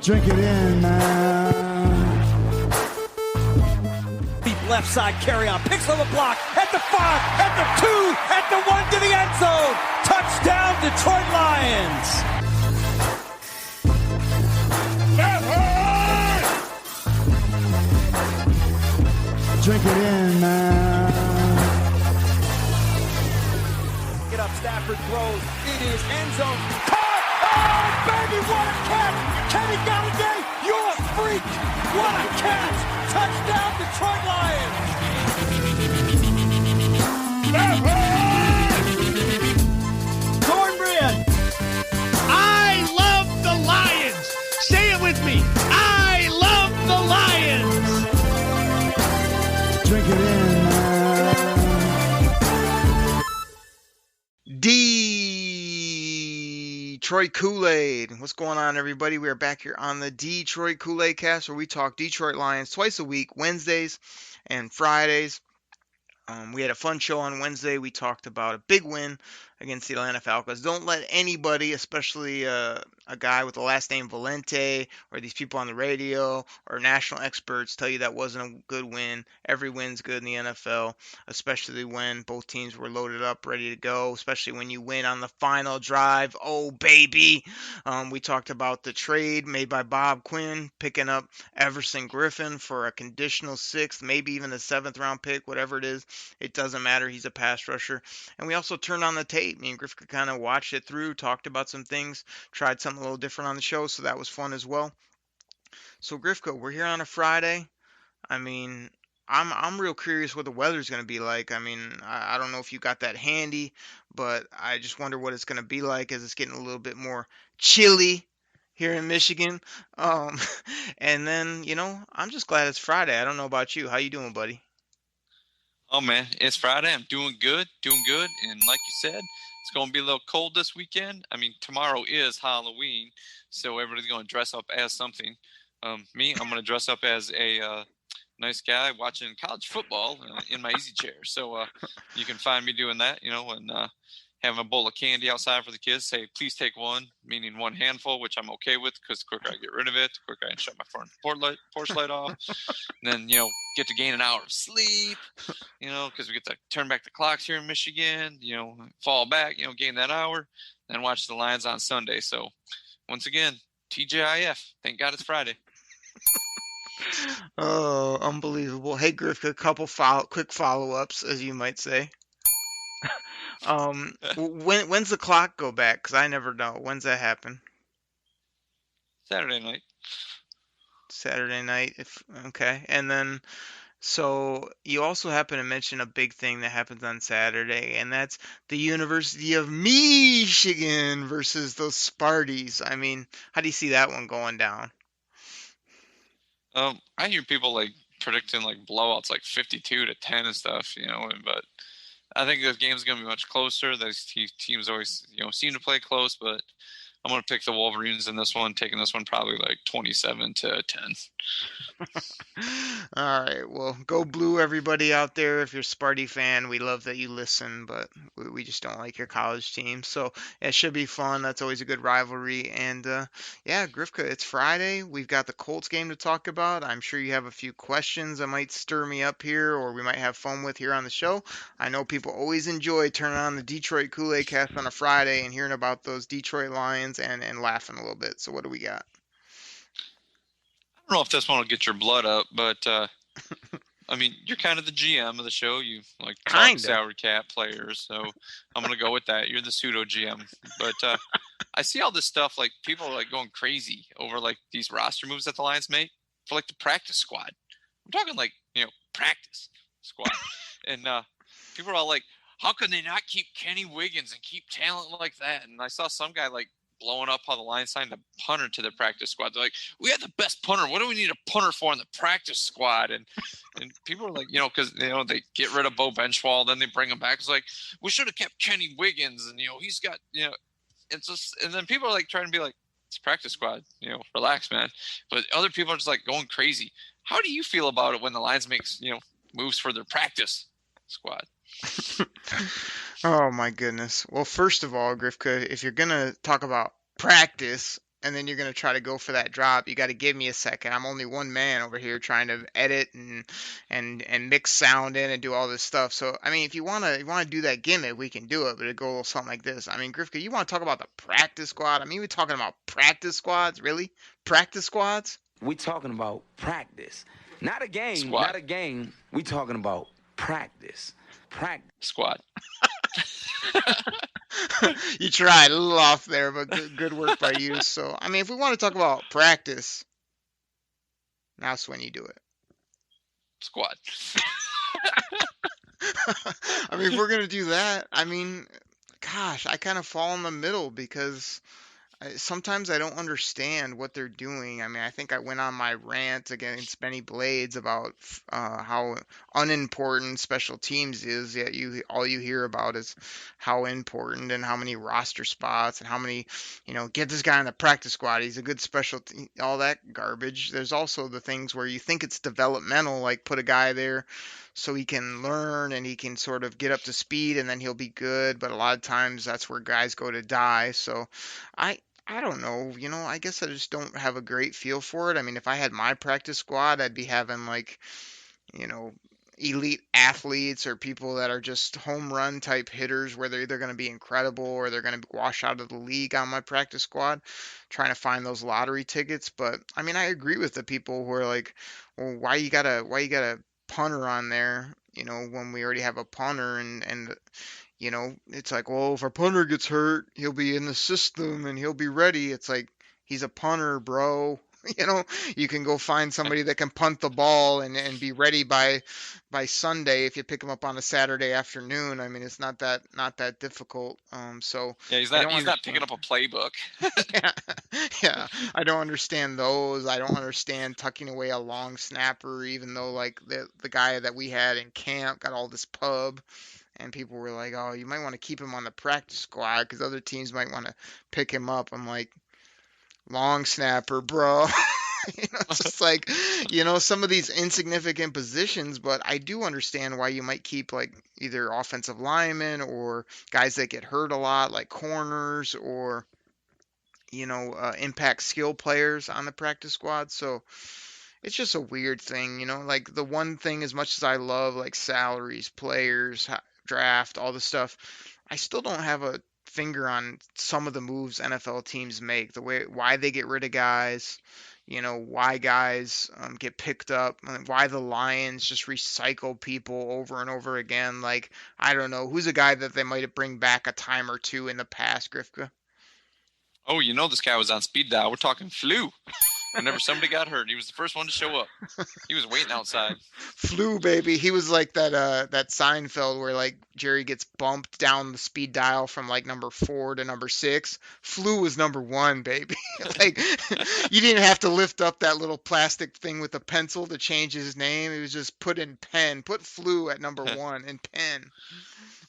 Drink it in, man. Deep left side carry on. Picks on the block. At the 5. At the 2. At the 1 to the end zone. Touchdown, Detroit Lions. Drink it in, man. Get up, Stafford throws. It is end zone. Caught! Oh, baby, what a catch! Kenny Galladay, you're a freak! What a catch! Touchdown, Detroit Lions! Cornbread! I love the Lions! Say it with me! I love the Lions! Drink it in, man. Detroit Koolaid. What's going on, everybody? We are back here on the Detroit Koolaid Cast, where we talk Detroit Lions twice a week, Wednesdays and Fridays. We had a fun show on Wednesday. We talked about a big win against the Atlanta Falcons. Don't let anybody, especially a guy with the last name Valente or these people on the radio or national experts, tell you that wasn't a good win. Every win's good in the NFL, especially when both teams were loaded up, ready to go, especially when you win on the final drive. Oh, baby. We talked about the trade made by Bob Quinn, picking up Everson Griffin for a conditional 6th, maybe even a 7th round pick, whatever it is. It doesn't matter. He's a pass rusher. And we also turned on the tape. Me and Griff could kind of watch it through, talked about some things, tried something a little different on the show, so that was fun as well. So Griffco, we're here on a Friday. I mean, I'm real curious what the weather's going to be like. I mean, I don't know if you got that handy, but I just wonder what it's going to be like as it's getting a little bit more chilly here in Michigan. And then, I'm just glad it's Friday. I don't know about you. How you doing, buddy? Oh, man, it's Friday. I'm doing good. And like you said, it's going to be a little cold this weekend. I mean, tomorrow is Halloween, so everybody's going to dress up as something. I'm going to dress up as a nice guy watching college football in my easy chair. So you can find me doing that, and having a bowl of candy outside for the kids. Say, please take one, meaning one handful, which I'm okay with because the quicker I get rid of it, the quicker I can shut my front porch light off. And then, get to gain an hour of sleep, because we get to turn back the clocks here in Michigan, fall back, gain that hour, then watch the Lions on Sunday. So once again, TGIF. Thank God it's Friday. Oh, unbelievable. Hey, Griff, a couple quick follow-ups, as you might say. When's the clock go back? Because I never know. When's that happen? Saturday night. Okay. And then, so you also happen to mention a big thing that happens on Saturday, and that's the University of Michigan versus those Sparties. I mean, how do you see that one going down? I hear people predicting blowouts 52-10 and stuff, but I think this game's going to be much closer. Those teams always, seem to play close, but I'm going to pick the Wolverines in this one, taking this one probably 27-10. All right. Well, go blue, everybody out there. If you're a Sparty fan, we love that you listen, but we just don't like your college team. So it should be fun. That's always a good rivalry. And yeah, Grifka, it's Friday. We've got the Colts game to talk about. I'm sure you have a few questions that might stir me up here, or we might have fun with here on the show. I know people always enjoy turning on the Detroit Koolaid Cast on a Friday and hearing about those Detroit Lions and laughing a little bit. So what do we got? I don't know if this one will get your blood up, but I mean, you're kind of the GM of the show. You talk salary cap players, so I'm going to go with that. You're the pseudo GM. But I see all this stuff, people are going crazy over these roster moves that the Lions make for the practice squad. I'm talking practice squad. And people are all how can they not keep Kenny Wiggins and keep talent like that? And I saw some guy blowing up how the Lions signed a punter to their practice squad. They're we have the best punter. What do we need a punter for in the practice squad? And people are because they get rid of Bo Benchwall, then they bring him back. It's we should have kept Kenny Wiggins, and he's got it's just, and then people are trying to be it's practice squad, relax, man. But other people are just going crazy. How do you feel about it when the Lions makes moves for their practice squad? Oh my goodness. Well, first of all, Grifka, if you're gonna talk about practice, and then you're going to try to go for that drop. You got to give me a second. I'm only one man over here trying to edit and mix sound in and do all this stuff. So I mean, if you want to do that gimmick, we can do it, but it go a little something like this. I mean, Grifka, you want to talk about the practice squad? I mean, we're talking about practice squads, really? Practice squads? We talking about practice. Not a game, Squad. not a game. We talking about practice. Practice. Squad. You tried a little off there, but good work by you. So, I mean, if we want to talk about practice, that's when you do it. Squad. I mean, if we're going to do that, I mean, gosh, I kind of fall in the middle because sometimes I don't understand what they're doing. I mean, I think I went on my rant against Benny Blades about how unimportant special teams is. Yet all you hear about is how important and how many roster spots and how many, get this guy on the practice squad. He's a good special team, all that garbage. There's also the things where you think it's developmental, like put a guy there so he can learn and he can sort of get up to speed and then he'll be good. But a lot of times that's where guys go to die. So I don't know, I guess I just don't have a great feel for it. I mean, if I had my practice squad, I'd be having like, elite athletes or people that are just home run type hitters where they're either going to be incredible or they're going to wash out of the league on my practice squad, trying to find those lottery tickets. But I mean, I agree with the people who are like, well, why you got a punter on there, when we already have a punter and it's like, well, if our punter gets hurt, he'll be in the system and he'll be ready. It's like, he's a punter, bro. You can go find somebody that can punt the ball and be ready by Sunday if you pick him up on a Saturday afternoon. I mean, it's not that difficult. So yeah, he's not picking up a playbook. yeah. I don't understand those. I don't understand tucking away a long snapper, even though like the guy that we had in camp got all this pub. And people were like, oh, you might want to keep him on the practice squad because other teams might want to pick him up. I'm like, long snapper, bro. It's just like, some of these insignificant positions, but I do understand why you might keep like either offensive linemen or guys that get hurt a lot, like corners or, impact skill players on the practice squad. So it's just a weird thing, like the one thing, as much as I love like salaries, players, draft, all the stuff, I still don't have a finger on some of the moves NFL teams make, why they get rid of guys, why guys get picked up, why the Lions just recycle people over and over again. Like, I don't know, who's a guy that they might have bring back a time or two in the past, Grifka? Oh, this guy was on speed dial. We're talking flu. Whenever somebody got hurt, he was the first one to show up. He was waiting outside. Flu, baby. He was like that Seinfeld where like Jerry gets bumped down the speed dial from like number 4 to number 6. Flu was number 1, baby. Like, you didn't have to lift up that little plastic thing with a pencil to change his name. It was just put Flu at number 1 in pen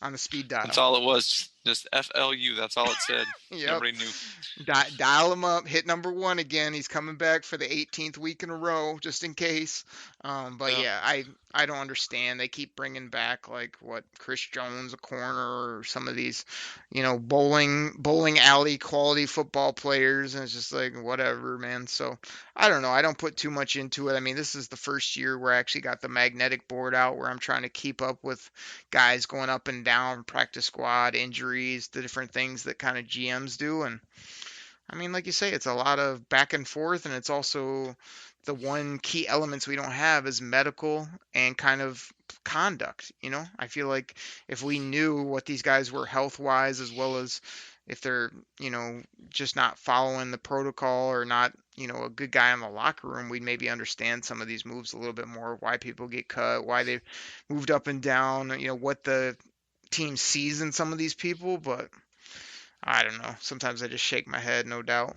on the speed dial. That's all it was. Just FLU. That's all it said. Yep. Nobody knew. Dial him up. Hit number 1 again. He's coming back for the 18th week in a row, just in case. But yeah, I don't understand. They keep bringing back like Chris Jones, a corner, or some of these, bowling alley quality football players, and it's just like whatever, man. So I don't know. I don't put too much into it. I mean, this is the first year where I actually got the magnetic board out, where I'm trying to keep up with guys going up and down, practice squad, injuries, the different things that kind of GMs do. And I mean, like you say, it's a lot of back and forth, and it's also the one key elements we don't have is medical and kind of conduct. I feel like if we knew what these guys were health wise, as well as if they're, just not following the protocol or not, a good guy in the locker room, we'd maybe understand some of these moves a little bit more, why people get cut, why they moved up and down, what the team sees in some of these people. But I don't know. Sometimes I just shake my head, no doubt.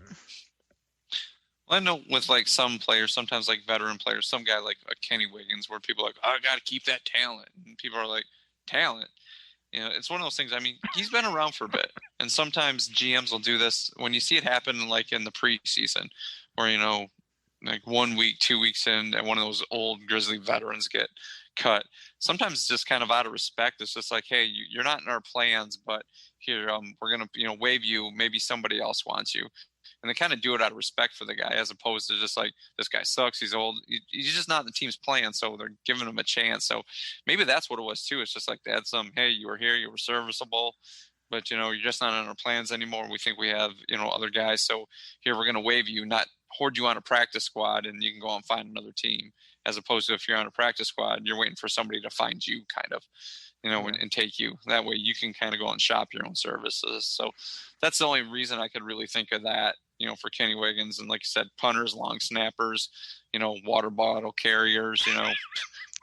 Well, I know with like some players, sometimes like veteran players, some guy like Kenny Wiggins, where people are like, I got to keep that talent. And people are like, talent? It's one of those things. I mean, he's been around for a bit. And sometimes GMs will do this when you see it happen like in the preseason where, like 1 week, 2 weeks in, and one of those old Grizzly veterans get cut. Sometimes it's just kind of out of respect. It's just like, hey, you're not in our plans, but here we're gonna waive you. Maybe somebody else wants you. and they kind of do it out of respect for the guy, as opposed to just like, this guy sucks, he's old, he's just not in the team's plan, so they're giving him a chance. So maybe that's what it was too. It's just like they had some, hey, you were here, you were serviceable, but you're just not on our plans anymore. We think we have other guys, so here we're going to waive you, not hoard you on a practice squad, and you can go and find another team, as opposed to if you're on a practice squad, you're waiting for somebody to find you, kind of, and take you. That way you can kind of go and shop your own services. So that's the only reason I could really think of that, for Kenny Wiggins. And like you said, punters, long snappers, water bottle carriers,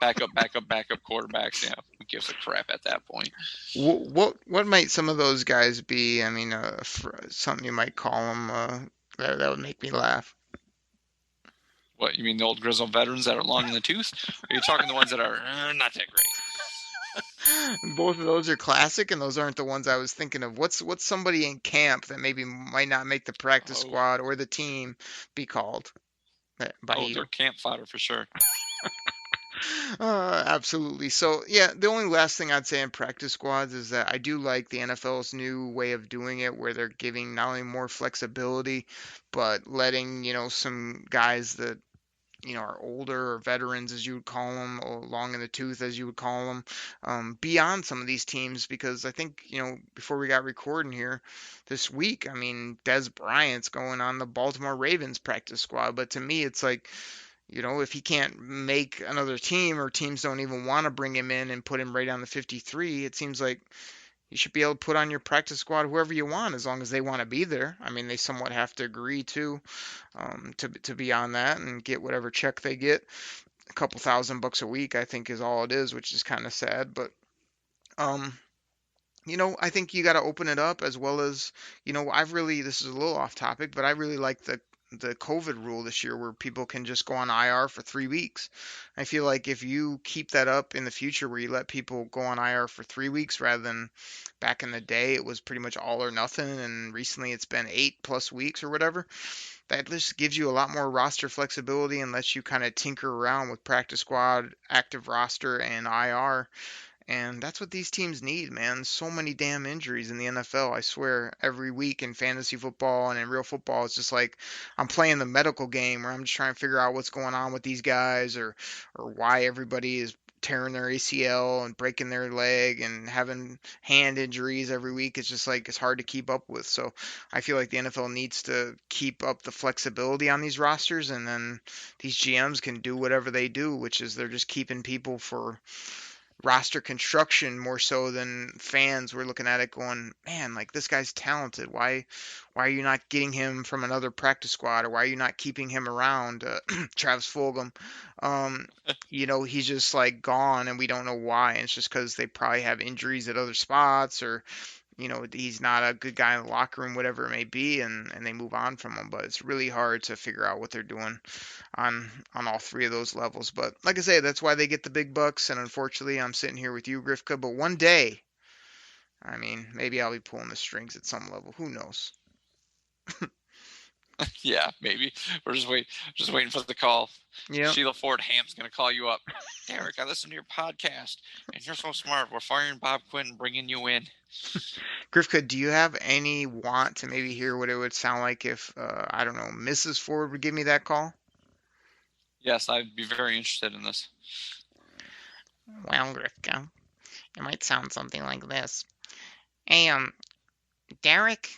backup quarterbacks. Yeah, who gives a crap at that point? What might some of those guys be? I mean, something you might call them that would make me laugh. What, you mean the old grizzled veterans that are long in the tooth? Or are you talking the ones that are not that great? Both of those are classic, and those aren't the ones I was thinking of. What's somebody in camp that maybe might not make the practice squad or the team be called by you? They're camp fodder for sure. Absolutely. So, yeah, the only last thing I'd say in practice squads is that I do like the NFL's new way of doing it, where they're giving not only more flexibility, but letting, some guys that are older, or veterans, as you would call them, or long in the tooth, as you would call them, be on some of these teams. Because I think, before we got recording here this week, I mean, Des Bryant's going on the Baltimore Ravens practice squad. But to me, it's like, if he can't make another team, or teams don't even want to bring him in and put him right on the 53, it seems like you should be able to put on your practice squad whoever you want, as long as they want to be there. I mean, they somewhat have to agree to be on that and get whatever check they get. A couple $1,000 a week, I think, is all it is, which is kind of sad. But I think you got to open it up, as well as, this is a little off topic, but I really like the COVID rule this year, where people can just go on IR for 3 weeks. I feel like if you keep that up in the future, where you let people go on IR for 3 weeks, rather than back in the day, it was pretty much all or nothing, and recently it's been 8+ weeks or whatever, that just gives you a lot more roster flexibility and lets you kind of tinker around with practice squad, active roster, and IR. And that's what these teams need, man. So many damn injuries in the NFL. I swear, every week in fantasy football and in real football, it's just like I'm playing the medical game, where I'm just trying to figure out what's going on with these guys, or why everybody is tearing their ACL and breaking their leg and having hand injuries every week. It's just like, it's hard to keep up with. So I feel like the NFL needs to keep up the flexibility on these rosters, and then these GMs can do whatever they do, which is they're just keeping people for roster construction more so than fans. We're looking at it going, man, like, this guy's talented. Why are you not getting him from another practice squad, or why are you not keeping him around? Travis Fulgham, he's just like gone, and we don't know why. And it's just because they probably have injuries at other spots, or he's not a good guy in the locker room, whatever it may be, and they move on from him. But it's really hard to figure out what they're doing on all three of those levels. But like I say, that's why they get the big bucks. And unfortunately, I'm sitting here with you, Grifka. But one day, I mean, maybe I'll be pulling the strings at some level. Who knows? Yeah, maybe. We're just waiting for the call. Yeah. Sheila Ford Ham's going to call you up. Derek, I listened to your podcast, and you're so smart. We're firing Bob Quinn and bringing you in. Grifka, do you have any want to maybe hear what it would sound like if, I don't know, Mrs. Ford would give me that call? Yes, I'd be very interested in this. Well, Grifka, it might sound something like this. Hey, Derek?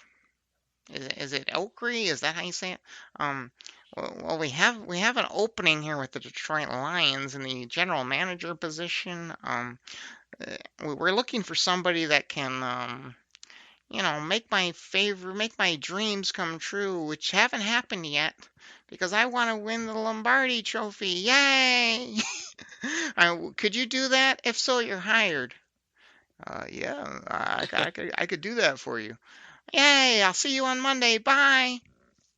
Is it Oakrey? Is that how you say it? Well, we have an opening here with the Detroit Lions in the general manager position. We're looking for somebody that can, make my dreams come true, which haven't happened yet, because I want to win the Lombardi Trophy. Yay! Could you do that? If so, you're hired. Yeah, I could do that for you. Yay! I'll see you on Monday. Bye.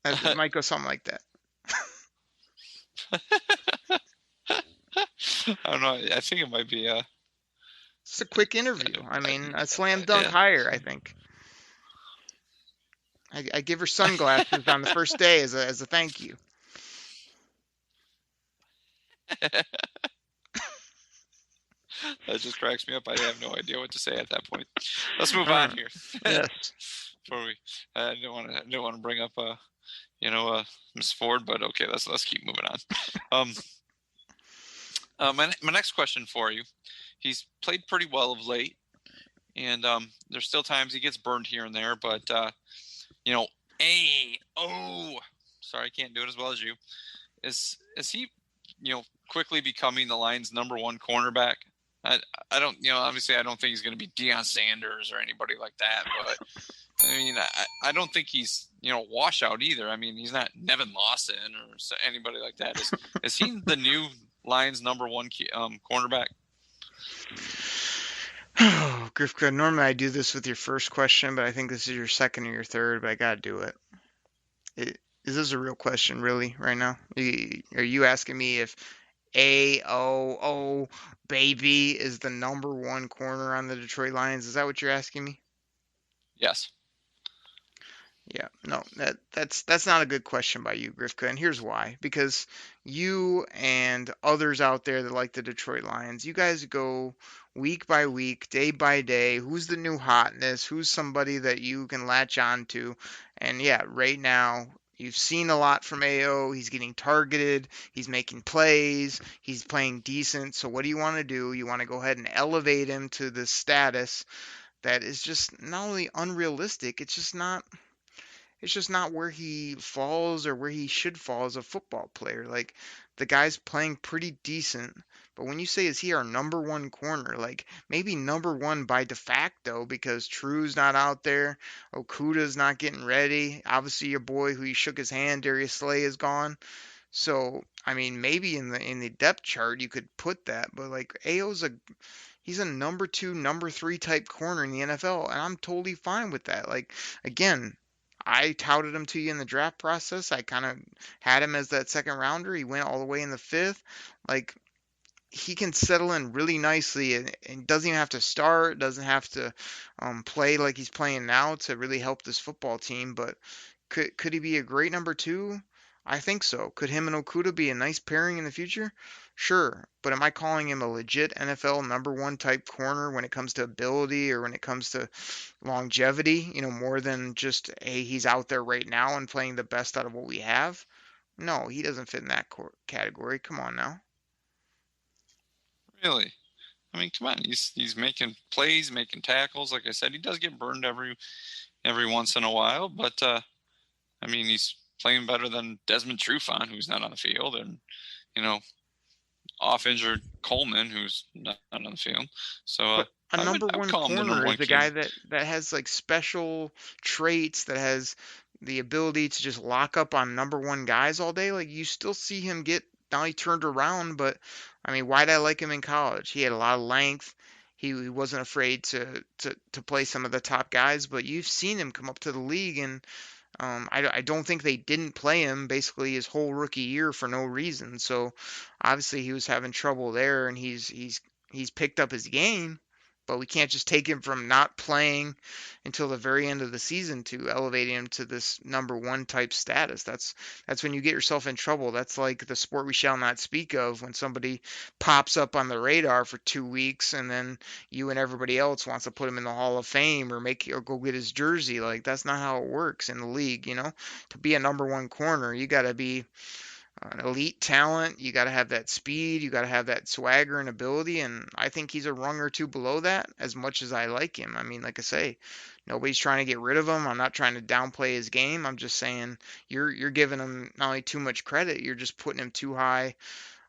It might go something like that. I don't know. I think it might be It's a quick interview. I mean, a slam dunk hire, I think. I give her sunglasses on the first day as a thank you. That just cracks me up. I have no idea what to say at that point. Let's move on here. Yes. Before I don't want to bring up Miss Ford. But okay, let's keep moving on. My next question for you. He's played pretty well of late, and there's still times he gets burned here and there. But sorry, I can't do it as well as you. Is he, quickly becoming the Lions' number one cornerback? I don't, obviously I don't think he's going to be Deion Sanders or anybody like that, but I mean, I don't think he's, washout either. I mean, he's not Nevin Lawson or anybody like that. Is he the new Lions' number one cornerback? Oh, Griff, normally I do this with your first question, but I think this is your second or your third, but I gotta do it. Is this a real question, really, right now? Are you asking me if AOO baby is the number one corner on the Detroit Lions? Is that what you're asking me? Yes. Yeah, no, that's not a good question by you, Grifka, and here's why. Because you and others out there that like the Detroit Lions, you guys go week by week, day by day, who's the new hotness, who's somebody that you can latch on to. And yeah, right now, you've seen a lot from AO. He's getting targeted, he's making plays, he's playing decent. So what do you want to do? You want to go ahead and elevate him to the status that is just not only unrealistic, it's just not where he falls or where he should fall as a football player. Like, the guy's playing pretty decent, but when you say, is he our number one corner? Like, maybe number one by de facto because True's not out there, Okuda's not getting ready. Obviously, your boy who you shook his hand, Darius Slay, is gone. So, I mean, maybe in the depth chart you could put that, but like he's a number two, number three type corner in the NFL, and I'm totally fine with that. Like, again, I touted him to you in the draft process. I kind of had him as that second rounder. He went all the way in the fifth. Like, he can settle in really nicely and doesn't even have to start, doesn't have to play like he's playing now to really help this football team. But could he be a great number two? I think so. Could him and Okuda be a nice pairing in the future? Sure. But am I calling him a legit NFL number one type corner when it comes to ability or when it comes to longevity, more than just, hey, he's out there right now and playing the best out of what we have? No, he doesn't fit in that category. Come on now. Really? I mean, come on. He's making plays, making tackles. Like I said, he does get burned every once in a while, but I mean, he's playing better than Desmond Trufant, who's not on the field, and off injured Coleman, who's not on the field. So a number one corner is the guy that has like special traits, that has the ability to just lock up on number one guys all day. Like, you still see him get, now he turned around, but I mean, why'd I like him in college? He had a lot of length. He wasn't afraid to play some of the top guys, but you've seen him come up to the league, and I don't think they didn't play him basically his whole rookie year for no reason. So obviously he was having trouble there, and he's picked up his game, but we can't just take him from not playing until the very end of the season to elevating him to this number one type status. That's when you get yourself in trouble. That's like the sport we shall not speak of, when somebody pops up on the radar for 2 weeks and then you and everybody else wants to put him in the Hall of Fame or go get his jersey. Like, that's not how it works in the league. To be a number one corner, you got to be an elite talent. You got to have that speed. You got to have that swagger and ability. And I think he's a rung or two below that, as much as I like him. I mean, like I say, nobody's trying to get rid of him. I'm not trying to downplay his game. I'm just saying you're giving him not only too much credit, you're just putting him too high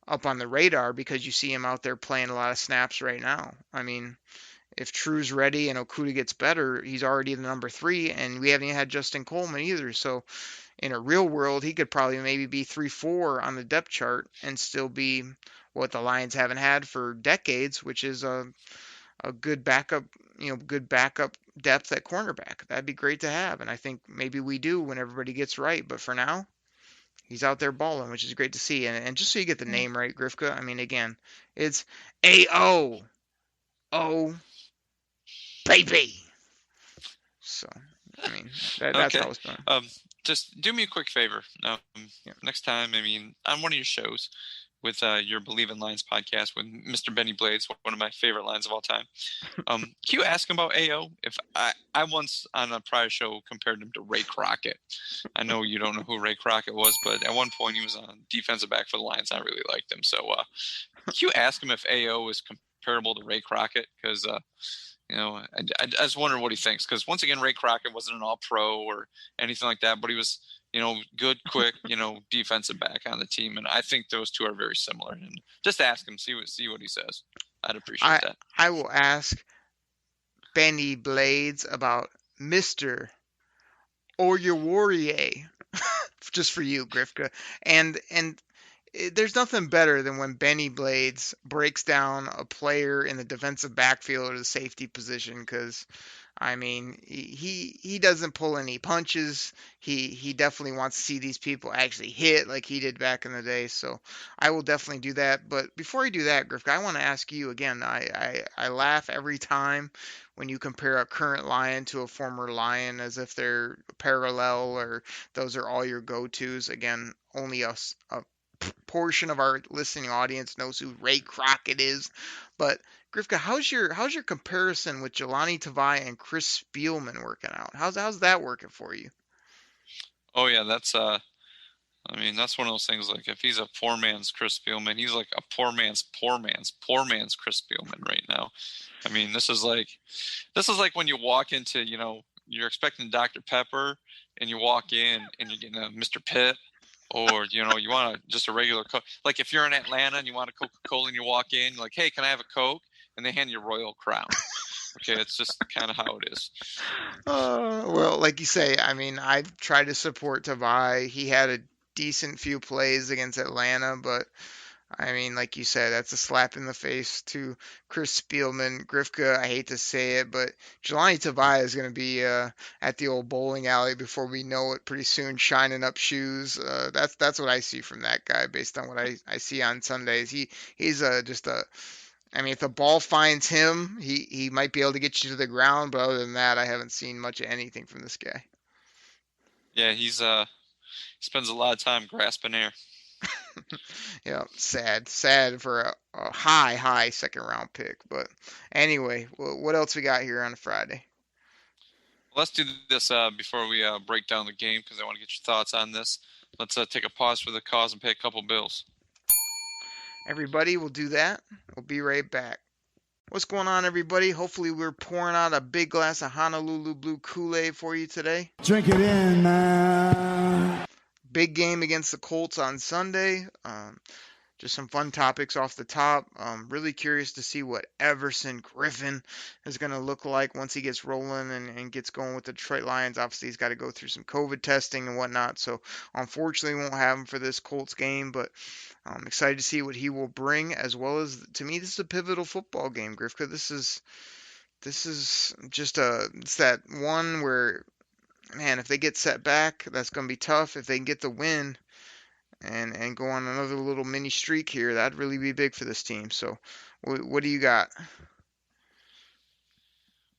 up on the radar because you see him out there playing a lot of snaps right now. I mean, if True's ready and Okuda gets better, he's already the number three, and we haven't even had Justin Coleman either. So in a real world, he could probably maybe be 3-4 on the depth chart and still be what the Lions haven't had for decades, which is a good backup, good backup depth at cornerback. That'd be great to have, and I think maybe we do when everybody gets right. But for now, he's out there balling, which is great to see. And just so you get the name right, Grifka, I mean, again, it's AO baby. So, I mean, that's okay. how it's done. Just do me a quick favor. Yeah. Next time, I mean, on one of your shows, with your Believe in Lines podcast with Mr. Benny Blades, one of my favorite lines of all time. Can you ask him about AO? If I once on a prior show compared him to Ray Crockett. I know you don't know who Ray Crockett was, but at one point he was on defensive back for the Lions. I really liked him. So can you ask him if AO is comparable to Ray Crockett? Because I just wonder what he thinks. Because once again, Ray Crockett wasn't an All-Pro or anything like that, but he was good, quick, defensive back on the team, and I think those two are very similar. And just ask him, see what he says. I'd appreciate that. I will ask Benny Blades about Mr. or your Warrior, just for you, Grifka. And there's nothing better than when Benny Blades breaks down a player in the defensive backfield or the safety position, because I mean, he doesn't pull any punches. He definitely wants to see these people actually hit like he did back in the day. So I will definitely do that. But before I do that, Grifka, I want to ask you again. I laugh every time when you compare a current Lion to a former Lion as if they're parallel or those are all your go-tos. Again, only a portion of our listening audience knows who Ray Crockett is, but Grifka, how's your comparison with Jelani Tavai and Chris Spielman working out? How's that working for you? Oh yeah, that's that's one of those things. Like if he's a poor man's Chris Spielman, he's like a poor man's Chris Spielman right now. I mean, this is like when you walk into, you're expecting Dr. Pepper and you walk in and you're getting a Mr. Pitt. Or, you want just a regular Coke. Like if you're in Atlanta and you want a Coca-Cola and you walk in, you're like, hey, can I have a Coke? And they hand you Royal Crown. Okay, it's just kind of how it is. Well, like you say, I mean, I've tried to support Tavai. He had a decent few plays against Atlanta, but I mean, like you said, that's a slap in the face to Chris Spielman. Grifka, I hate to say it, but Jelani Tavai is going to be at the old bowling alley before we know it pretty soon, shining up shoes. That's what I see from that guy based on what I see on Sundays. He's just a. I mean, if the ball finds him, he might be able to get you to the ground, but other than that, I haven't seen much of anything from this guy. Yeah, he spends a lot of time grasping air. Yeah, sad for a high second round pick. But anyway, what else we got here on a Friday? Let's do this before we break down the game, because I want to get your thoughts on this. Let's take a pause for the cause and pay a couple bills. Everybody, we'll do that. We'll be right back. What's going on, everybody? Hopefully we're pouring out a big glass of Honolulu Blue Kool-Aid for you today. Drink it in, man. Big game against the Colts on Sunday. Just some fun topics off the top. Really curious to see what Everson Griffin is going to look like once he gets rolling and gets going with the Detroit Lions. Obviously, he's got to go through some COVID testing and whatnot, so unfortunately won't have him for this Colts game, but I'm excited to see what he will bring, as well as, to me, this is a pivotal football game, Grifka. This is just it's that one where, man, if they get set back, that's going to be tough. If they can get the win and go on another little mini streak here, that'd really be big for this team. So what do you got?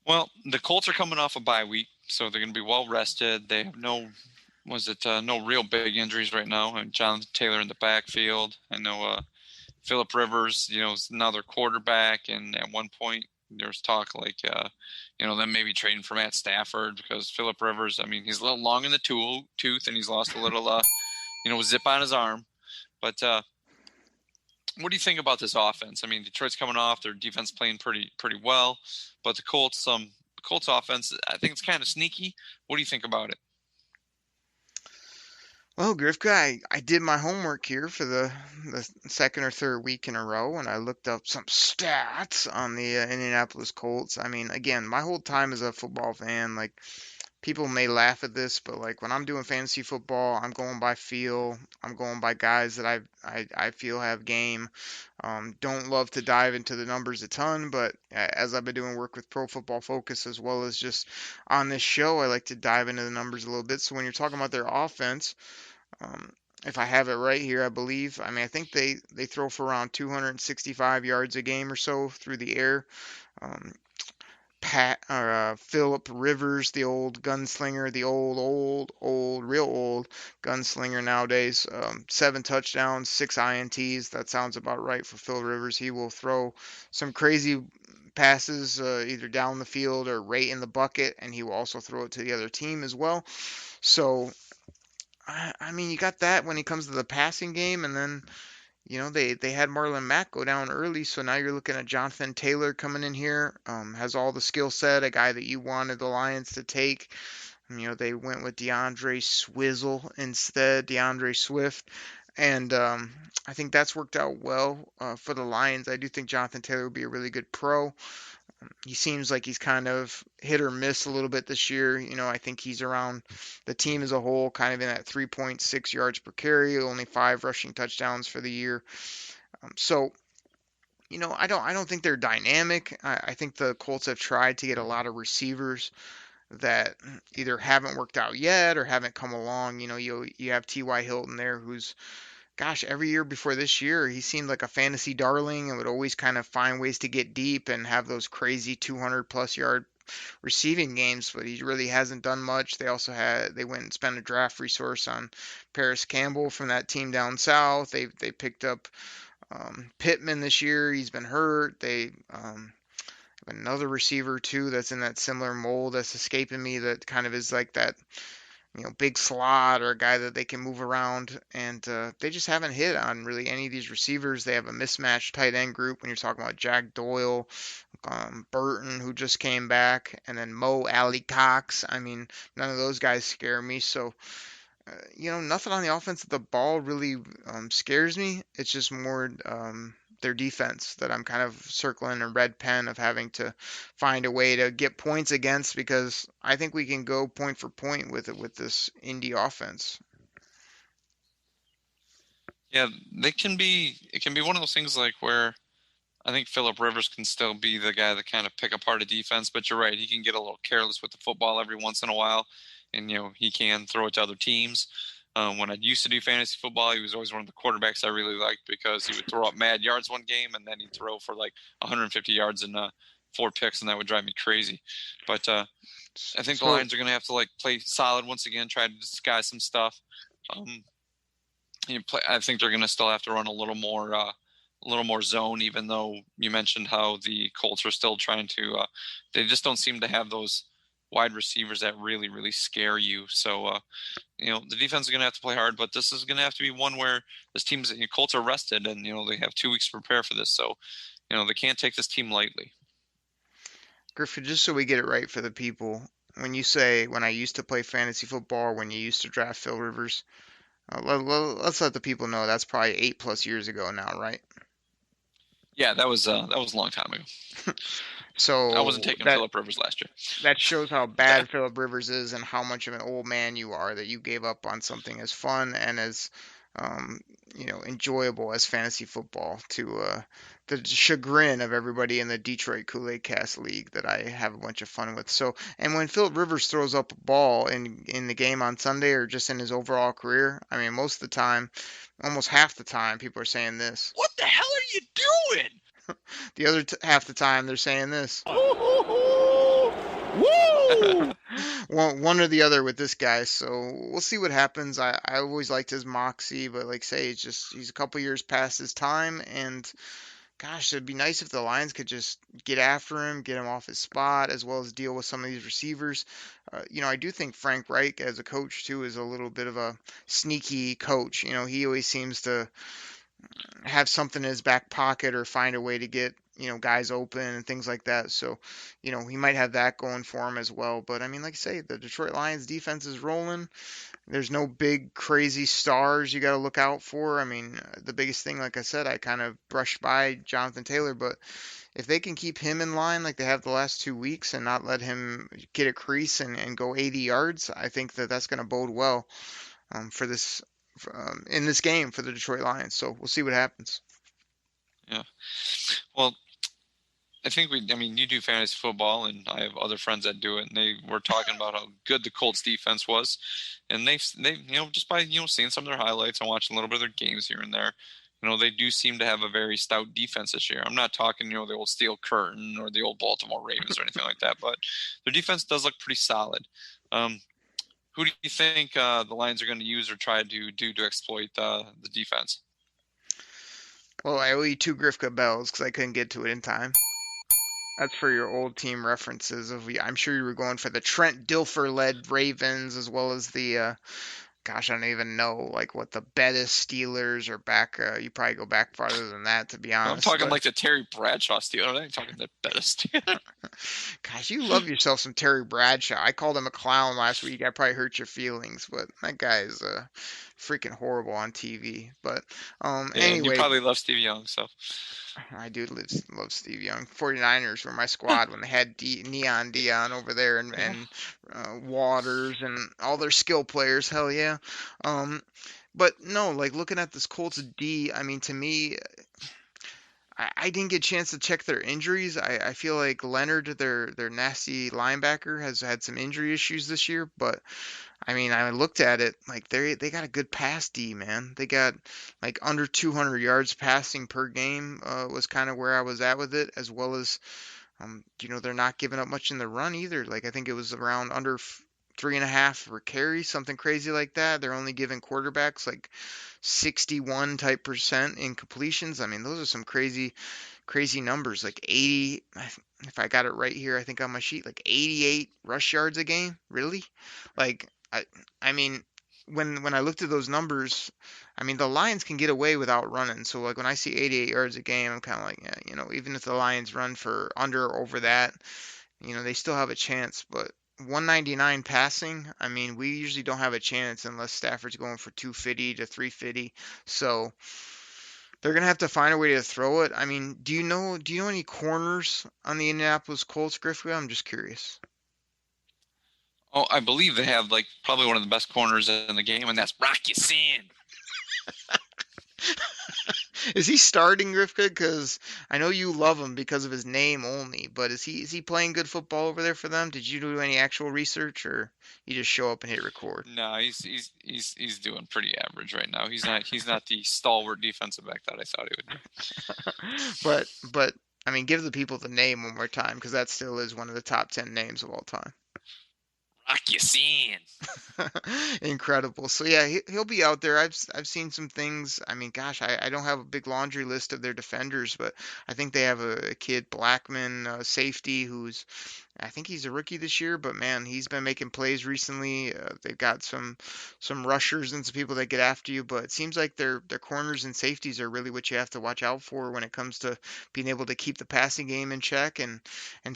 Well, the Colts are coming off a bye week, so they're going to be well rested. They have no real big injuries right now. And Jonathan Taylor in the backfield. I know Phillip Rivers, is another quarterback, and at one point there was talk like, them maybe trading for Matt Stafford, because Phillip Rivers, I mean, he's a little long in the tooth, and he's lost a little, zip on his arm. But what do you think about this offense? I mean, Detroit's coming off, their defense playing pretty well, but the Colts offense, I think it's kind of sneaky. What do you think about it? Well, Grifka, I did my homework here for the second or third week in a row, and I looked up some stats on the Indianapolis Colts. I mean, again, my whole time as a football fan, like, people may laugh at this, but like when I'm doing fantasy football, I'm going by feel. I'm going by guys that I feel have game. Don't love to dive into the numbers a ton, but as I've been doing work with Pro Football Focus as well as just on this show, I like to dive into the numbers a little bit. So when you're talking about their offense, if I have it right here, I believe, I think they throw for around 265 yards a game or so through the air. Philip Rivers, the old gunslinger, the real old gunslinger nowadays. 7 touchdowns, 6 INTs. That sounds about right for Phil Rivers. He will throw some crazy passes either down the field or right in the bucket, and he will also throw it to the other team as well. So, I mean, you got that when it comes to the passing game, and then they had Marlon Mack go down early, so now you're looking at Jonathan Taylor coming in here. Has all the skill set, a guy that you wanted the Lions to take. They went with DeAndre Swift, and I think that's worked out well for the Lions. I do think Jonathan Taylor would be a really good pro. He seems like he's kind of hit or miss a little bit this year. I think he's around the team as a whole, kind of in that 3.6 yards per carry, only 5 rushing touchdowns for the year. So, I don't think they're dynamic. I think the Colts have tried to get a lot of receivers that either haven't worked out yet or haven't come along. You have T.Y. Hilton there, who's, gosh, every year before this year, he seemed like a fantasy darling and would always kind of find ways to get deep and have those crazy 200 plus yard receiving games, but he really hasn't done much. They went and spent a draft resource on Paris Campbell from that team down south. They picked up Pittman this year. He's been hurt. They have another receiver too that's in that similar mold that's escaping me, that kind of is like that big slot or a guy that they can move around, and they just haven't hit on really any of these receivers. They have a mismatched tight end group when you're talking about Jack Doyle, Burton, who just came back, and then Mo Alley Cox. I mean, none of those guys scare me. So, nothing on the offense of the ball really scares me. It's just more their defense that I'm kind of circling a red pen of having to find a way to get points against, because I think we can go point for point with this Indy offense. Yeah, it can be one of those things like where I think Philip Rivers can still be the guy that kind of pick apart a defense, but you're right, he can get a little careless with the football every once in a while, and he can throw it to other teams. When I used to do fantasy football, he was always one of the quarterbacks I really liked, because he would throw up mad yards one game, and then he'd throw for like 150 yards and 4 picks, and that would drive me crazy. But I think the Lions are going to have to play solid once again, try to disguise some stuff. I think they're going to still have to run a little more zone, even though you mentioned how the Colts are still trying to. They just don't seem to have those wide receivers that really, really scare you. So, the defense is going to have to play hard, but this is going to have to be one where this team's Colts are rested, and they have 2 weeks to prepare for this. So, they can't take this team lightly. Griffin, just so we get it right for the people, when you say when I used to play fantasy football, when you used to draft Phil Rivers, let's let the people know that's probably 8+ years ago now, right? Yeah, that was a long time ago. So I wasn't taking Philip Rivers last year. That shows how bad Philip Rivers is and how much of an old man you are, that you gave up on something as fun and as enjoyable as fantasy football to the chagrin of everybody in the Detroit Koolaid Cast League that I have a bunch of fun with. So, and when Philip Rivers throws up a ball in the game on Sunday, or just in his overall career, I mean, most of the time, almost half the time, people are saying this: "What the hell are you doing?" The other half the time, they're saying this. Woo! One or the other with this guy, so we'll see what happens. I always liked his moxie, but he's a couple years past his time, and gosh, it'd be nice if the Lions could just get after him, get him off his spot, as well as deal with some of these receivers. I do think Frank Reich as a coach too is a little bit of a sneaky coach. He always seems to have something in his back pocket or find a way to get guys open and things like that. So he might have that going for him as well. But I mean, like I say, the Detroit Lions defense is rolling. There's no big crazy stars you got to look out for. I mean, the biggest thing, like I said, I kind of brushed by Jonathan Taylor, but if they can keep him in line like they have the last 2 weeks and not let him get a crease and go 80 yards, I think that's going to bode well for this in this game for the Detroit Lions. So we'll see what happens. Yeah. Well, I think you do fantasy football, and I have other friends that do it, and they were talking about how good the Colts defense was, and they just by seeing some of their highlights and watching a little bit of their games here and there, they do seem to have a very stout defense this year. I'm not talking, the old Steel Curtain or the old Baltimore Ravens or anything like that, but their defense does look pretty solid. Who do you think the Lions are going to use or try to do to exploit the defense? Well, I owe you 2 Grifka bells because I couldn't get to it in time. That's for your old team references. I'm sure you were going for the Trent Dilfer-led Ravens as well as the gosh, I don't even know like what the Bettis Steelers are back. You probably go back farther than that, to be honest. I'm talking like the Terry Bradshaw Steelers. I ain't talking the Bettis Steelers. Gosh, you love yourself some Terry Bradshaw. I called him a clown last week. I probably hurt your feelings, but that guy is freaking horrible on TV. But anyway, you probably love Steve Young, so. I do love Steve Young. 49ers were my squad when they had Neon Dion over there and Waters and all their skill players. Hell yeah. But no, like looking at this Colts D, I mean, to me, I didn't get a chance to check their injuries. I feel like Leonard, their nasty linebacker, has had some injury issues this year, but I mean, I looked at it like they got a good pass D, man. They got like under 200 yards passing per game was kind of where I was at with it, as well as they're not giving up much in the run either. Like I think it was around under 3.5 per carry, something crazy like that. They're only giving quarterbacks like 61 type percent in completions. I mean, those are some crazy numbers. Like 80, if I got it right here, I think on my sheet, like 88 rush yards a game. Really? Like I mean, when I looked at those numbers, I mean the Lions can get away without running. So like when I see 88 yards a game, I'm kind of like, yeah, even if the Lions run for under or over that, they still have a chance. But 199 passing, I mean, we usually don't have a chance unless Stafford's going for 250 to 350. So they're gonna have to find a way to throw it. I mean, do you know any corners on the Indianapolis Colts, Griffith? I'm just curious. Oh, I believe they have like probably one of the best corners in the game, and that's Rock Ya-Sin. Is he starting, Grifka? Because I know you love him because of his name only, but is he playing good football over there for them? Did you do any actual research, or you just show up and hit record? No, he's doing pretty average right now. He's not the stalwart defensive back that I thought he would be. but I mean, give the people the name one more time, because that still is one of the top 10 names of all time. Rock Ya-Sin. Incredible. So yeah, he'll be out there. I've seen some things. I mean, gosh, I don't have a big laundry list of their defenders, but I think they have a kid, Blackman, safety, who's I think he's a rookie this year, but man, he's been making plays recently. They've got some rushers and some people that get after you, but it seems like their corners and safeties are really what you have to watch out for when it comes to being able to keep the passing game in check. And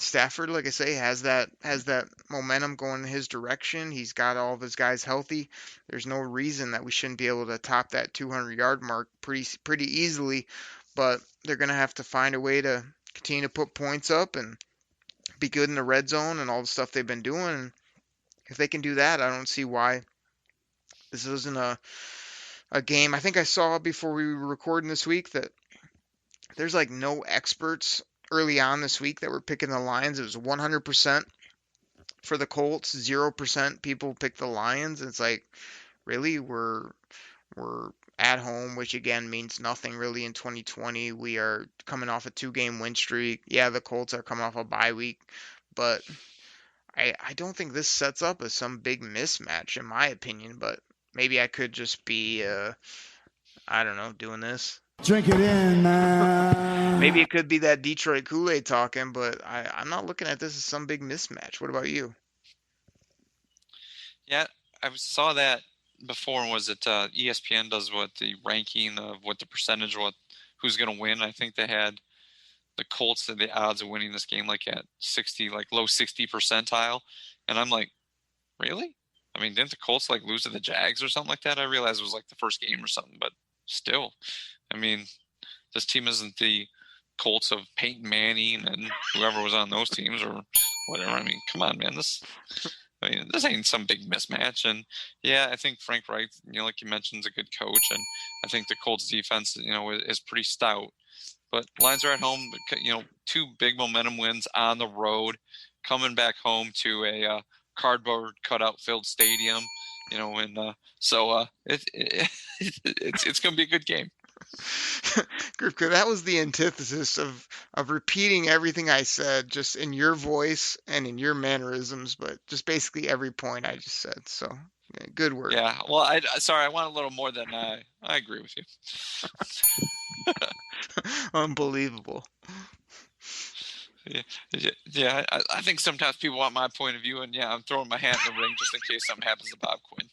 Stafford, like I say, has that momentum going in his direction. He's got all of his guys healthy. There's no reason that we shouldn't be able to top that 200-yard mark pretty easily, but they're going to have to find a way to continue to put points up and be good in the red zone and all the stuff they've been doing. And if they can do that, I don't see why this isn't a game. I think I saw before we were recording this week that there's like no experts early on this week that were picking the Lions. It was 100% for the Colts, 0% people picked the Lions. It's like, really, we're at home, which again means nothing really in 2020. We are coming off a 2-game win streak. Yeah, the Colts are coming off a bye week, but I don't think this sets up as some big mismatch in my opinion, but maybe I could just be, I don't know, doing this. Drink it in, man. Maybe it could be that Detroit Koolaid talking, but I'm not looking at this as some big mismatch. What about you? Yeah, I saw that before. Was it ESPN does what the ranking of what the percentage, who's going to win? I think they had the Colts at the odds of winning this game like at 60, like low 60 percentile. And I'm like, really? I mean, didn't the Colts like lose to the Jags or something like that? I realized it was like the first game or something, but still, I mean, this team isn't the Colts of Peyton Manning and whoever was on those teams or whatever. I mean, come on, man. This ain't some big mismatch. And yeah, I think Frank Reich, like you mentioned, is a good coach. And I think the Colts defense, is pretty stout. But Lions are at home, 2 big momentum wins on the road, coming back home to a cardboard cutout filled stadium, so it's going to be a good game. Grifka, that was the antithesis of repeating everything I said, just in your voice and in your mannerisms, but just basically every point I just said. So, yeah, good work. Yeah. Well, sorry, I want a little more than I agree with you. Unbelievable. Yeah. I think sometimes people want my point of view, and yeah, I'm throwing my hat in the ring just in case something happens to Bob Quinn.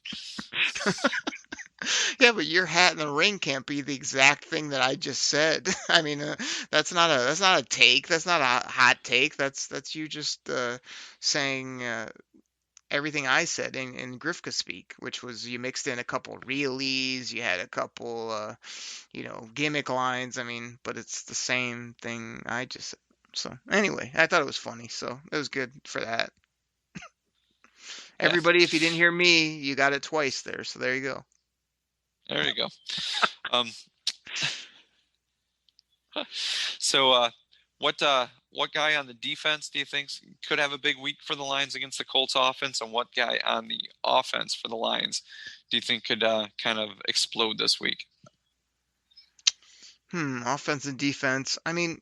Yeah, but your hat in the ring can't be the exact thing that I just said. I mean, that's not a take. That's not a hot take. That's you just saying everything I said in Grifka speak, which was you mixed in a couple realies, you had a couple gimmick lines. I mean, but it's the same thing I just said. So anyway, I thought it was funny, so it was good for that. Yeah. Everybody, if you didn't hear me, you got it twice there. So there you go. There you go. So what guy on the defense do you think could have a big week for the Lions against the Colts offense, and what guy on the offense for the Lions do you think could kind of explode this week? Offense and defense. I mean,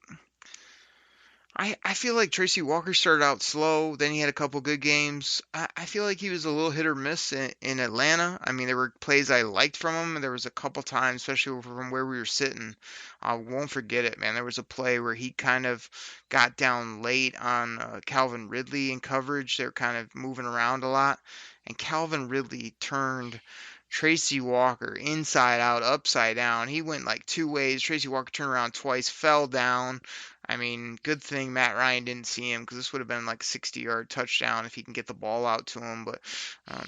I feel like Tracy Walker started out slow, then he had a couple good games. I feel like he was a little hit or miss in Atlanta. I mean, there were plays I liked from him, and there was a couple times, especially from where we were sitting. I won't forget it, man. There was a play where he kind of got down late on Calvin Ridley in coverage. They were kind of moving around a lot, and Calvin Ridley turned Tracy Walker inside out, upside down. He went like two ways. Tracy Walker turned around twice, fell down. I mean, good thing Matt Ryan didn't see him because this would have been like a 60-yard touchdown if he can get the ball out to him. But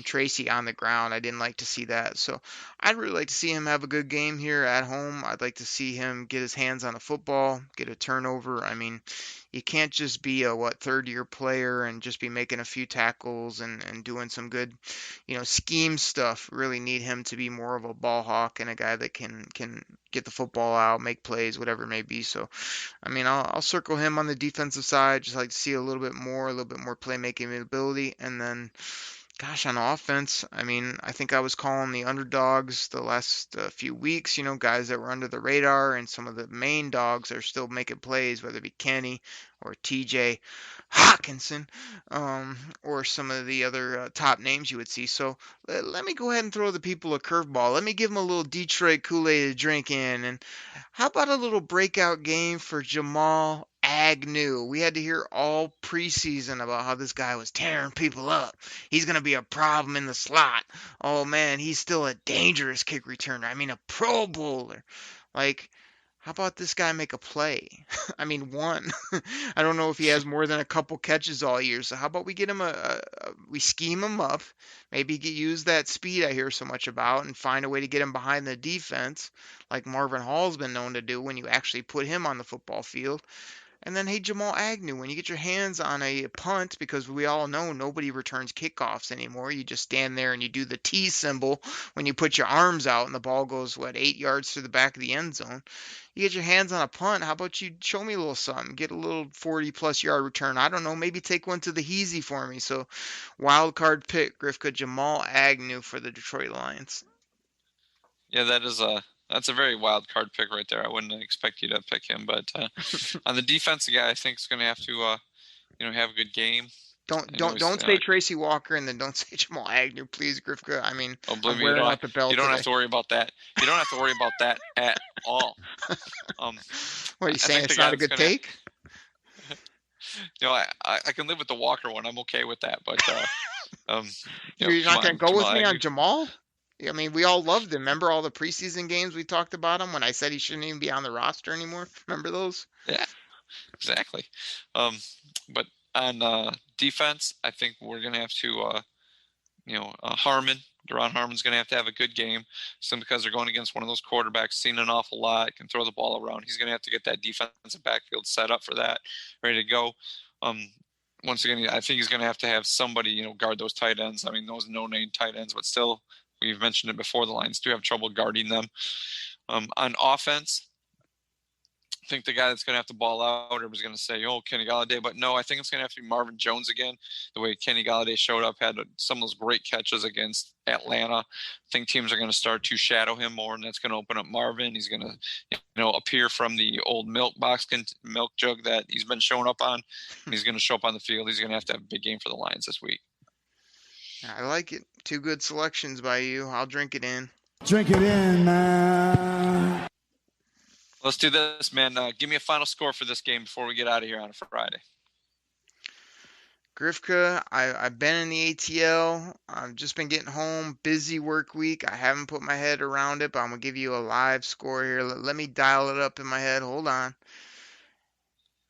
Tracy on the ground, I didn't like to see that. So I'd really like to see him have a good game here at home. I'd like to see him get his hands on the football, get a turnover. I mean, you can't just be a third-year player and just be making a few tackles and doing some good, scheme stuff. Really need him to be more of a ball hawk and a guy that can get the football out, make plays, whatever it may be. So, I mean, I'll circle him on the defensive side. Just like to see a little bit more playmaking ability, and then. Gosh, on offense, I mean, I think I was calling the underdogs the last few weeks, guys that were under the radar, and some of the main dogs are still making plays, whether it be Kenny or TJ Hawkinson, or some of the other top names you would see. So let me go ahead and throw the people a curveball. Let me give them a little Detroit Koolaid to drink in. And how about a little breakout game for Jamal Agnew? We had to hear all preseason about how this guy was tearing people up. He's going to be a problem in the slot. Oh, man, he's still a dangerous kick returner. I mean, a Pro Bowler. Like, how about this guy make a play? I mean, one. I don't know if he has more than a couple catches all year. So how about we get him we scheme him up, maybe use that speed I hear so much about, and find a way to get him behind the defense, like Marvin Hall's been known to do when you actually put him on the football field. And then, hey, Jamal Agnew, when you get your hands on a punt, because we all know nobody returns kickoffs anymore, you just stand there and you do the T symbol when you put your arms out and the ball goes, 8 yards to the back of the end zone. You get your hands on a punt, how about you show me a little something, get a little 40-plus yard return. I don't know, maybe take one to the Heezy for me. So, wild card pick, Grifka, Jamal Agnew for the Detroit Lions. Yeah, that's a very wild card pick right there. I wouldn't expect you to pick him, but on the defensive guy, I think is going to have to, have a good game. Don't say Tracy Walker and then don't say Jamal Agnew, please, Grifka. I mean, I'm wearing out the belt. You don't today. have to worry about that. You don't have to worry about that at all. What are you saying? It's not a good take? I can live with the Walker one. I'm okay with that, but you're not going to go with me on Jamal? I mean, we all loved him. Remember all the preseason games we talked about him when I said he shouldn't even be on the roster anymore? Remember those? Yeah, exactly. But on defense, I think we're going to have to, Deron Harmon's going to have a good game. Simply because they're going against one of those quarterbacks, seen an awful lot, can throw the ball around. He's going to have to get that defensive backfield set up for that, ready to go. Once again, I think he's going to have somebody, guard those tight ends. I mean, those no-name tight ends, but still, we've mentioned it before, the Lions do have trouble guarding them. On offense, think the guy that's going to have to ball out, was going to say, oh, Kenny Golladay. But no, I think it's going to have to be Marvin Jones again. The way Kenny Golladay showed up, had some of those great catches against Atlanta. I think teams are going to start to shadow him more, and that's going to open up Marvin. He's going to, appear from the old milk jug that he's been showing up on. And he's going to show up on the field. He's going to have a big game for the Lions this week. I like it. 2 good selections by you. I'll drink it in. Drink it in, man. Let's do this, man. Give me a final score for this game before we get out of here on a Friday. Grifka, I've been in the ATL. I've just been getting home. Busy work week. I haven't put my head around it, but I'm going to give you a live score here. Let me dial it up in my head. Hold on.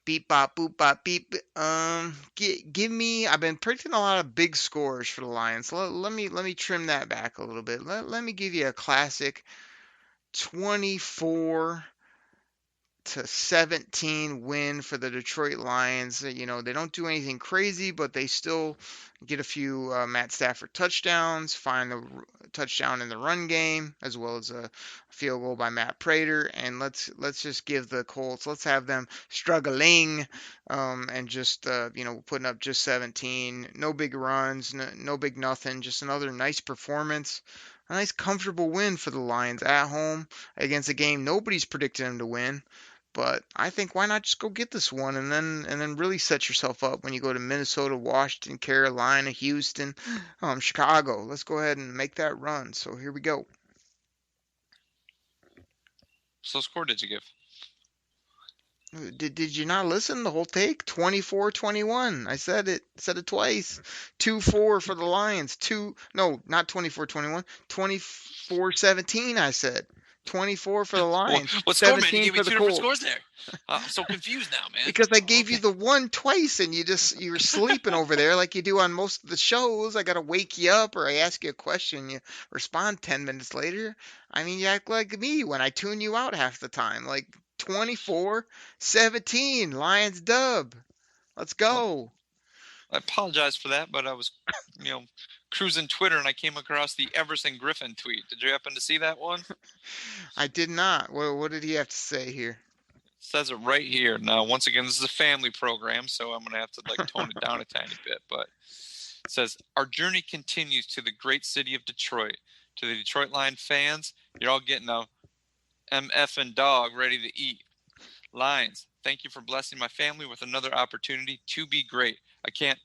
Beep, bop, boop, bop, beep. Give me, I've been predicting a lot of big scores for the Lions. Let me trim that back a little bit. Let me give you a classic 24-17 win for the Detroit Lions. They don't do anything crazy, but they still get a few Matt Stafford touchdowns, find the touchdown in the run game, as well as a field goal by Matt Prater. And let's just give the Colts, let's have them struggling, and just putting up just 17. No big runs, no big nothing. Just another nice performance. A nice comfortable win for the Lions at home against a game nobody's predicting them to win. But I think why not just go get this one and then really set yourself up when you go to Minnesota, Washington, Carolina, Houston, Chicago. Let's go ahead and make that run. So here we go. So score did you give? Did you not listen the whole take? 24-21. I said it twice. 2-4 for the Lions. Not 24-21. 24-17 I said. 24 for the Lions. What score, man? You 17 gave me for two the different Colts. scores there. I'm so confused now, man. Because I gave you the one twice and you were sleeping over there like you do on most of the shows. I got to wake you up or I ask you a question. You respond 10 minutes later. I mean, you act like me when I tune you out half the time. Like 24-17, Lions dub. Let's go. I apologize for that, but I was, cruising Twitter and I came across the Everson Griffin tweet. Did you happen to see that one? I did not. What did he have to say here? It says it right here. Now, once again, this is a family program, so I'm going to have to tone it down a tiny bit. But it says, our journey continues to the great city of Detroit. To the Detroit Lion fans, you're all getting a MF dog ready to eat. Lions, thank you for blessing my family with another opportunity to be great. I can't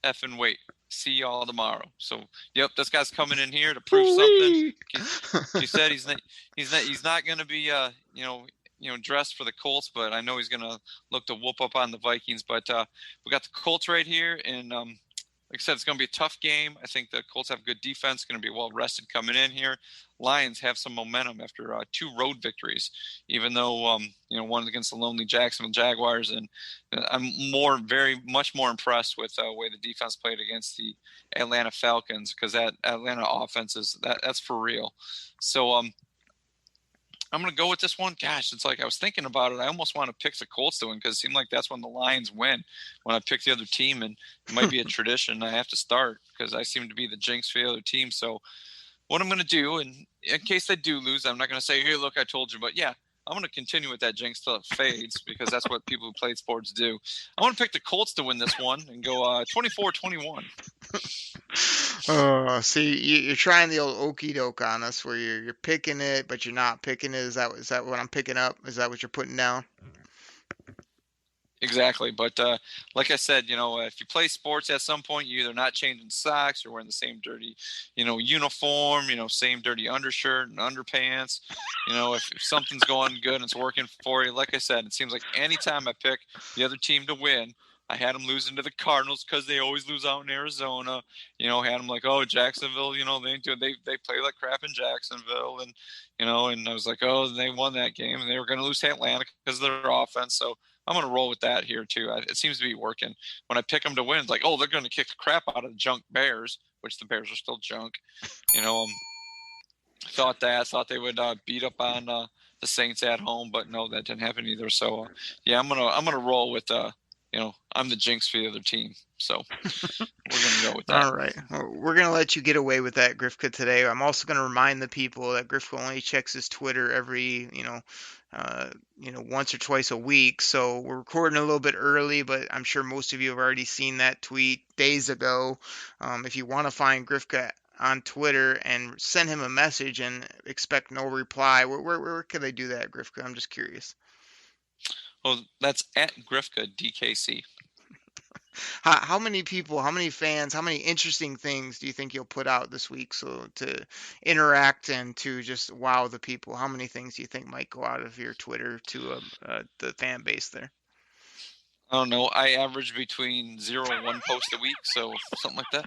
effing wait. See y'all tomorrow. So, yep, this guy's coming in here to prove something. He said he's not going to be dressed for the Colts, but I know he's going to look to whoop up on the Vikings. But we got the Colts right here, and like I said, it's going to be a tough game. I think the Colts have good defense, going to be well rested coming in here. Lions have some momentum after 2 road victories, even though one against the lonely Jacksonville Jaguars, and I'm very much more impressed with the way the defense played against the Atlanta Falcons, because that Atlanta offense that's for real. So I'm going to go with this one. Gosh, it's like I was thinking about it. I almost want to pick the Colts to win because it seemed like that's when the Lions win, when I pick the other team, and it might be a tradition I have to start because I seem to be the jinx for the other team. So what I'm going to do, and in case they do lose, I'm not going to say, hey, look, I told you. But, yeah, I'm going to continue with that jinx till it fades because that's what people who play sports do. I want to pick the Colts to win this one and go 24-21. Oh, see, you're trying the old okey doke on us where you're picking it, but you're not picking it. Is that what I'm picking up? Is that what you're putting down? Exactly. But like I said, if you play sports at some point, you're either not changing socks or wearing the same dirty, uniform, same dirty undershirt and underpants. If something's going good and it's working for you, like I said, it seems like anytime I pick the other team to win, I had them losing to the Cardinals because they always lose out in Arizona. Had them like, oh, Jacksonville, they play like crap in Jacksonville. And, and I was like, oh, they won that game and they were going to lose to Atlanta because of their offense. So I'm going to roll with that here too. It seems to be working. When I pick them to win, it's like, oh, they're going to kick the crap out of the junk Bears, which the Bears are still junk. Thought they would beat up on the Saints at home, but no, that didn't happen either. So yeah, I'm gonna roll with I'm the jinx for the other team. So we're going to go with that. All right. Well, we're going to let you get away with that, Grifka, today. I'm also going to remind the people that Grifka only checks his Twitter every, once or twice a week. So we're recording a little bit early, but I'm sure most of you have already seen that tweet days ago. If you want to find Grifka on Twitter and send him a message and expect no reply, where can they do that, Grifka? I'm just curious. Well, that's at Grifka DKC. How many people, how many fans, how many interesting things do you think you'll put out this week so to interact and to just wow the people? How many things do you think might go out of your Twitter to the fan base there? I don't know. I average between 0 and 1 post a week, so something like that.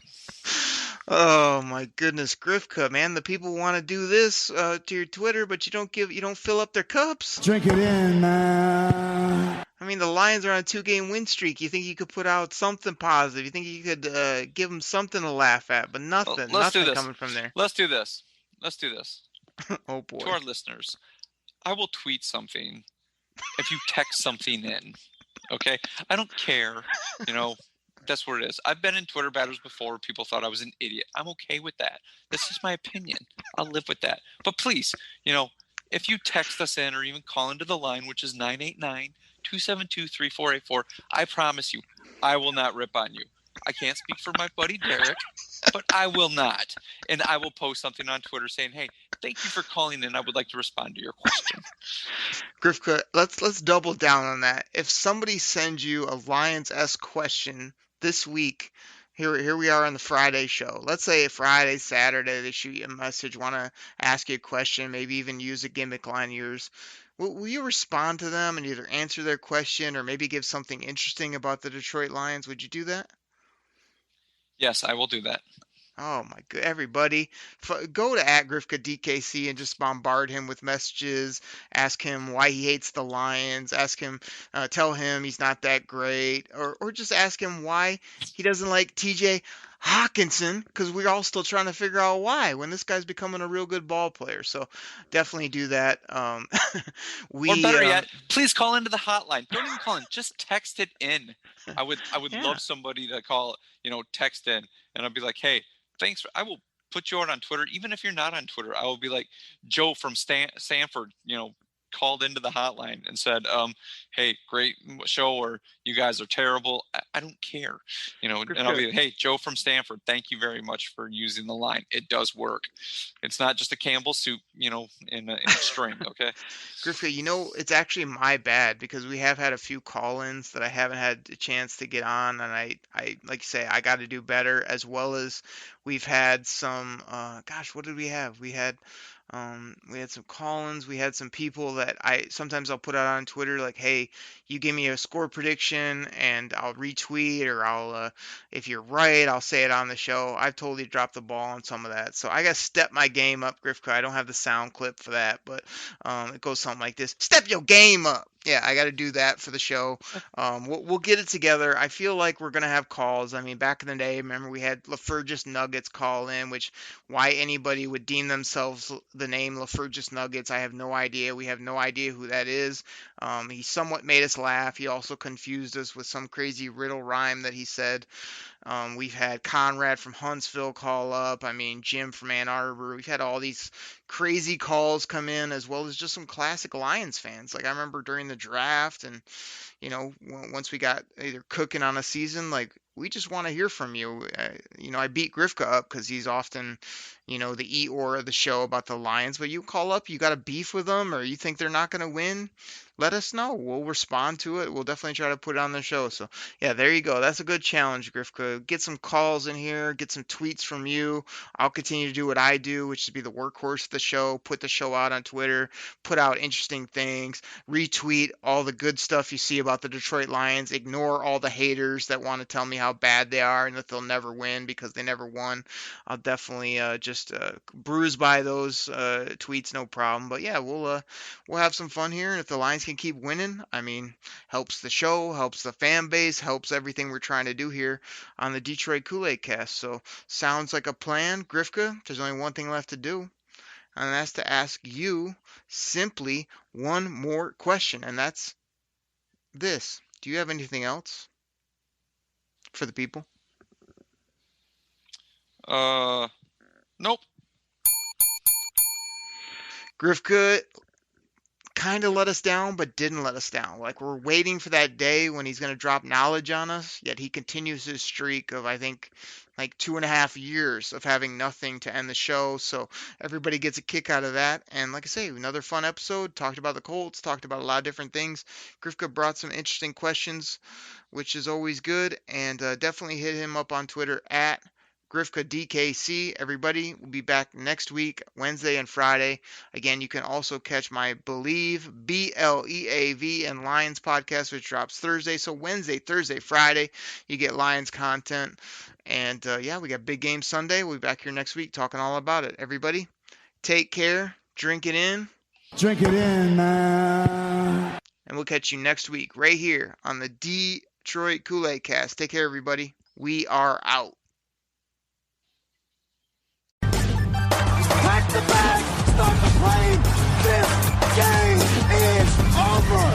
Oh my goodness, Grifka, man, the people want to do this to your Twitter, but you don't fill up their cups. Drink it in, man. I mean, the Lions are on a 2-game win streak. You think you could put out something positive? You think you could give them something to laugh at? But nothing, Well, nothing coming from there. Let's do this. Oh boy. To our listeners, I will tweet something if you text something in. Okay, I don't care. That's what it is. I've been in Twitter battles before. People thought I was an idiot. I'm okay with that. That's just my opinion. I'll live with that. But please, if you text us in or even call into the line, which is 989-272-3484, I promise you, I will not rip on you. I can't speak for my buddy Derek, but I will not. And I will post something on Twitter saying, hey, thank you for calling in. I would like to respond to your question. Grifka, let's double down on that. If somebody sends you a Lions-esque question this week, here we are on the Friday show. Let's say Friday, Saturday, they shoot you a message, want to ask you a question, maybe even use a gimmick line of yours. Will you respond to them and either answer their question or maybe give something interesting about the Detroit Lions? Would you do that? Yes, I will do that. Oh my good, everybody, go to @GrifkaDKC and just bombard him with messages. Ask him why he hates the Lions. Ask him, tell him he's not that great, or just ask him why he doesn't like TJ Hawkinson, because we're all still trying to figure out why when this guy's becoming a real good ball player. So definitely do that. Or better yet, please call into the hotline. Don't even call in, just text it in. I would love somebody to call, text in, and I'll be like, hey, thanks. I will put you out on Twitter. Even if you're not on Twitter, I will be like, Joe from Sanford, called into the hotline and said, hey, great show, or you guys are terrible. I don't care, and I'll be like, hey, Joe from Stanford, thank you very much for using the line. It does work. It's not just a Campbell soup, in a string. Okay. Grifka, it's actually my bad because we have had a few call-ins that I haven't had a chance to get on, and I like you say, I got to do better, as well as we've had some, what did we have? We had some call-ins. We had some people that sometimes I'll put out on Twitter like, hey, you give me a score prediction and I'll retweet, or I'll, if you're right, I'll say it on the show. I've totally dropped the ball on some of that. So I got to step my game up, Grifka. I don't have the sound clip for that, but it goes something like this. Step your game up. Yeah, I got to do that for the show. We'll get it together. I feel like we're going to have calls. I mean, back in the day, remember we had LaFurgis Nuggets call in, which why anybody would deem themselves the name LaFurgis Nuggets, I have no idea. We have no idea who that is. He somewhat made us laugh. He also confused us with some crazy riddle rhyme that he said. We've had Conrad from Huntsville call up. I mean, Jim from Ann Arbor. We've had all these crazy calls come in, as well as just some classic Lions fans. Like I remember during the draft, and once we got either cooking on a season, like we just want to hear from you. I beat Grifka up because he's often, the Eeyore of the show about the Lions. But you call up, you got a beef with them, or you think they're not going to win, let us know. We'll respond to it. We'll definitely try to put it on the show. So, yeah, there you go. That's a good challenge, Grifka. Get some calls in here. Get some tweets from you. I'll continue to do what I do, which is be the workhorse of the show. Put the show out on Twitter. Put out interesting things. Retweet all the good stuff you see about the Detroit Lions. Ignore all the haters that want to tell me how bad they are and that they'll never win because they never won. I'll definitely just bruise by those tweets, no problem. But, yeah, we'll have some fun here. And if the Lions can keep winning, I mean, helps the show, helps the fan base, helps everything we're trying to do here on the Detroit Koolaid Cast. So sounds like a plan. Grifka, there's only one thing left to do, and that's to ask you simply one more question, and that's this. Do you have anything else? for the people? Nope. Grifka kind of let us down, but didn't let us down. Like, we're waiting for that day when he's going to drop knowledge on us, yet he continues his streak of, I think, like 2.5 years of having nothing to end the show. So everybody gets a kick out of that. And like I say, another fun episode. Talked about the Colts, talked about a lot of different things. Grifka brought some interesting questions, which is always good. And definitely hit him up on Twitter at Grifka DKC. Everybody will be back next week, Wednesday and Friday. Again, you can also catch my Believe, BLEAV, and Lions podcast, which drops Thursday. So Wednesday, Thursday, Friday, you get Lions content. And yeah, we got big game Sunday. We'll be back here next week talking all about it. Everybody, take care. Drink it in. Drink it in, man. And we'll catch you next week right here on the Detroit Koolaid Cast. Take care, everybody. We are out. Pack the bag, start the plane. This game is over.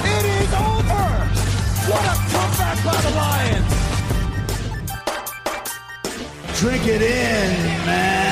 It is over. What a comeback by the Lions. Drink it in, man.